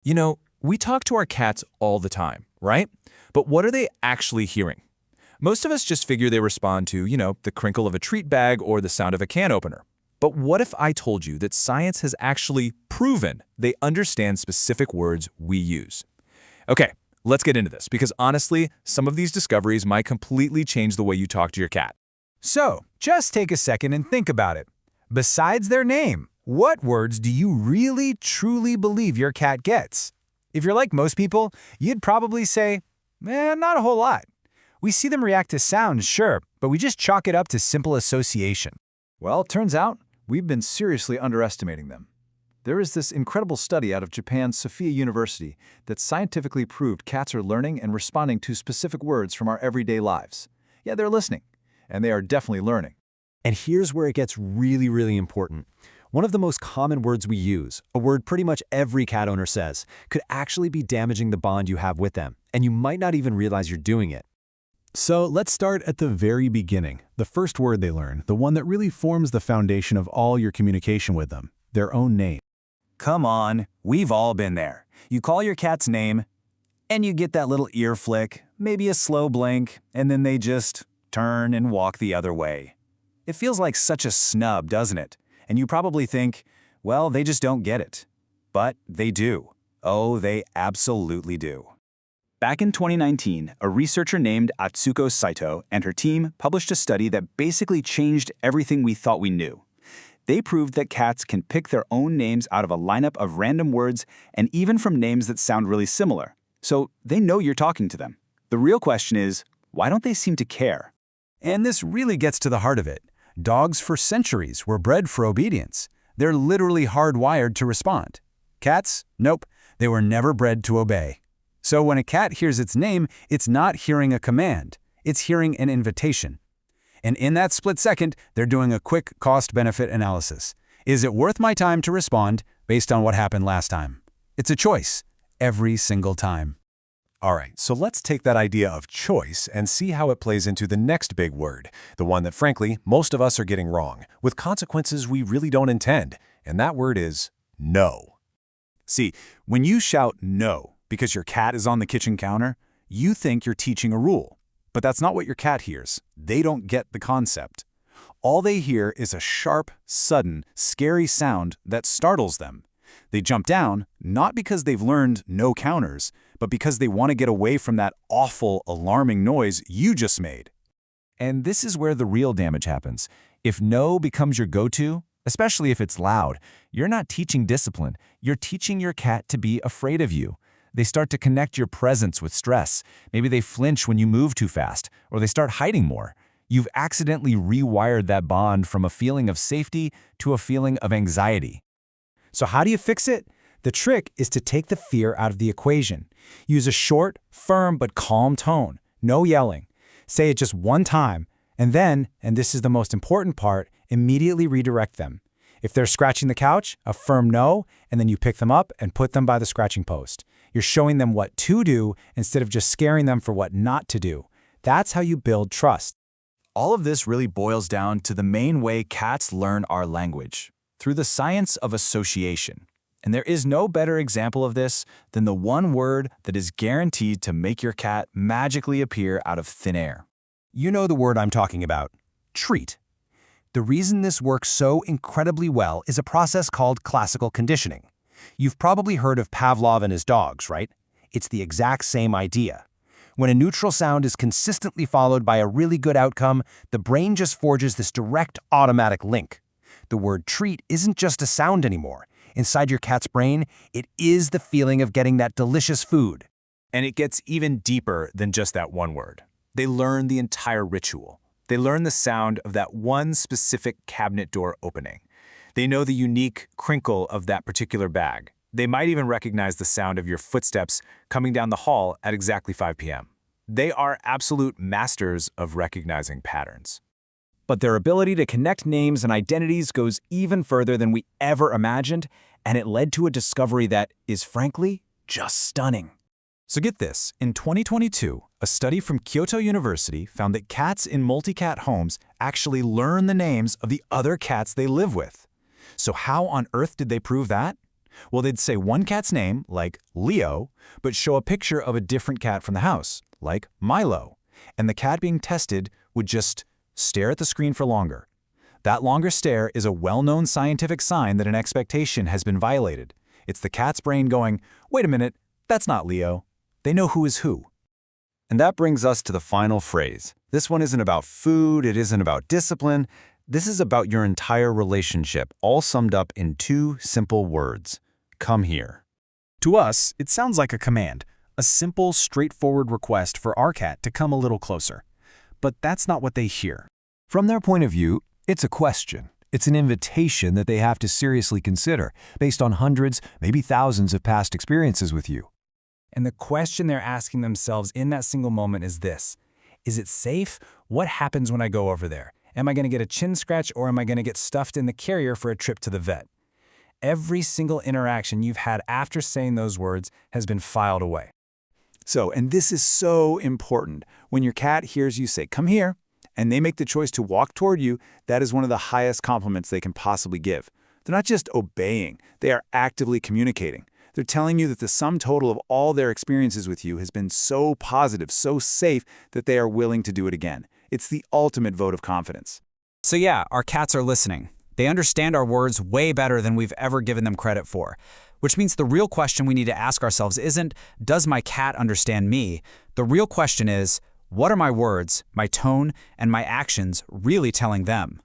You know, we talk to our cats all the time, right? But what are they actually hearing? Most of us just figure they respond to, the crinkle of a treat bag or the sound of a can opener. But what if I told you that science has actually proven they understand specific words we use? Okay, let's get into this, because honestly, some of these discoveries might completely change the way you talk to your cat. So, just take a second and think about it. Besides their name, what words do you really, truly believe your cat gets? If you're like most people, you'd probably say, not a whole lot. We see them react to sounds, sure, but we just chalk it up to simple association. Well, it turns out we've been seriously underestimating them. There is this incredible study out of Japan's Sophia University that scientifically proved cats are learning and responding to specific words from our everyday lives. Yeah, they're listening, and they are definitely learning. And here's where it gets really, really important. One of the most common words we use, a word pretty much every cat owner says, could actually be damaging the bond you have with them, and you might not even realize you're doing it. So let's start at the very beginning, the first word they learn, the one that really forms the foundation of all your communication with them, their own name. Come on, we've all been there. You call your cat's name, and you get that little ear flick, maybe a slow blink, and then they just turn and walk the other way. It feels like such a snub, doesn't it? And you probably think, well, they just don't get it. But they do. Oh, they absolutely do. Back in 2019, a researcher named Atsuko Saito and her team published a study that basically changed everything we thought we knew. They proved that cats can pick their own names out of a lineup of random words and even from names that sound really similar. So they know you're talking to them. The real question is, why don't they seem to care? And this really gets to the heart of it. Dogs for centuries were bred for obedience. They're literally hardwired to respond. Cats? Nope, they were never bred to obey. So when a cat hears its name, it's not hearing a command, it's hearing an invitation. And in that split second, they're doing a quick cost-benefit analysis. Is it worth my time to respond based on what happened last time? It's a choice, every single time. All right, so let's take that idea of choice and see how it plays into the next big word, the one that, frankly, most of us are getting wrong, with consequences we really don't intend, and that word is no. See, when you shout no because your cat is on the kitchen counter, you think you're teaching a rule. But that's not what your cat hears. They don't get the concept. All they hear is a sharp, sudden, scary sound that startles them. They jump down, not because they've learned no counters, but because they want to get away from that awful, alarming noise you just made. And this is where the real damage happens. If no becomes your go-to, especially if it's loud, you're not teaching discipline. You're teaching your cat to be afraid of you. They start to connect your presence with stress. Maybe they flinch when you move too fast, or they start hiding more. You've accidentally rewired that bond from a feeling of safety to a feeling of anxiety. So how do you fix it? The trick is to take the fear out of the equation. Use a short, firm, but calm tone. No yelling. Say it just one time, and then, and this is the most important part, immediately redirect them. If they're scratching the couch, a firm no, and then you pick them up and put them by the scratching post. You're showing them what to do instead of just scaring them for what not to do. That's how you build trust. All of this really boils down to the main way cats learn our language, through the science of association. And there is no better example of this than the one word that is guaranteed to make your cat magically appear out of thin air. You know the word I'm talking about, treat. The reason this works so incredibly well is a process called classical conditioning. You've probably heard of Pavlov and his dogs, right? It's the exact same idea. When a neutral sound is consistently followed by a really good outcome, the brain just forges this direct automatic link. The word treat isn't just a sound anymore. Inside your cat's brain, it is the feeling of getting that delicious food. And it gets even deeper than just that one word. They learn the entire ritual. They learn the sound of that one specific cabinet door opening. They know the unique crinkle of that particular bag. They might even recognize the sound of your footsteps coming down the hall at exactly 5 p.m. They are absolute masters of recognizing patterns. But their ability to connect names and identities goes even further than we ever imagined, and it led to a discovery that is, frankly, just stunning. So get this, in 2022, a study from Kyoto University found that cats in multi-cat homes actually learn the names of the other cats they live with. So how on earth did they prove that? Well, they'd say one cat's name, like Leo, but show a picture of a different cat from the house, like Milo. And the cat being tested would just stare at the screen for longer. That longer stare is a well-known scientific sign that an expectation has been violated. It's the cat's brain going, wait a minute, that's not Leo. They know who is who. And that brings us to the final phrase. This one isn't about food, it isn't about discipline. This is about your entire relationship, all summed up in 2 simple words. Come here. To us, it sounds like a command, a simple, straightforward request for our cat to come a little closer. But that's not what they hear. From their point of view, it's a question. It's an invitation that they have to seriously consider, based on hundreds, maybe thousands of past experiences with you. And the question they're asking themselves in that single moment is this: is it safe? What happens when I go over there? Am I going to get a chin scratch, or am I going to get stuffed in the carrier for a trip to the vet? Every single interaction you've had after saying those words has been filed away. So, and this is so important, when your cat hears you say, come here, and they make the choice to walk toward you, that is one of the highest compliments they can possibly give. They're not just obeying, they are actively communicating. They're telling you that the sum total of all their experiences with you has been so positive, so safe, that they are willing to do it again. It's the ultimate vote of confidence. So yeah, our cats are listening. They understand our words way better than we've ever given them credit for. Which means the real question we need to ask ourselves isn't, does my cat understand me? The real question is, what are my words, my tone, and my actions really telling them?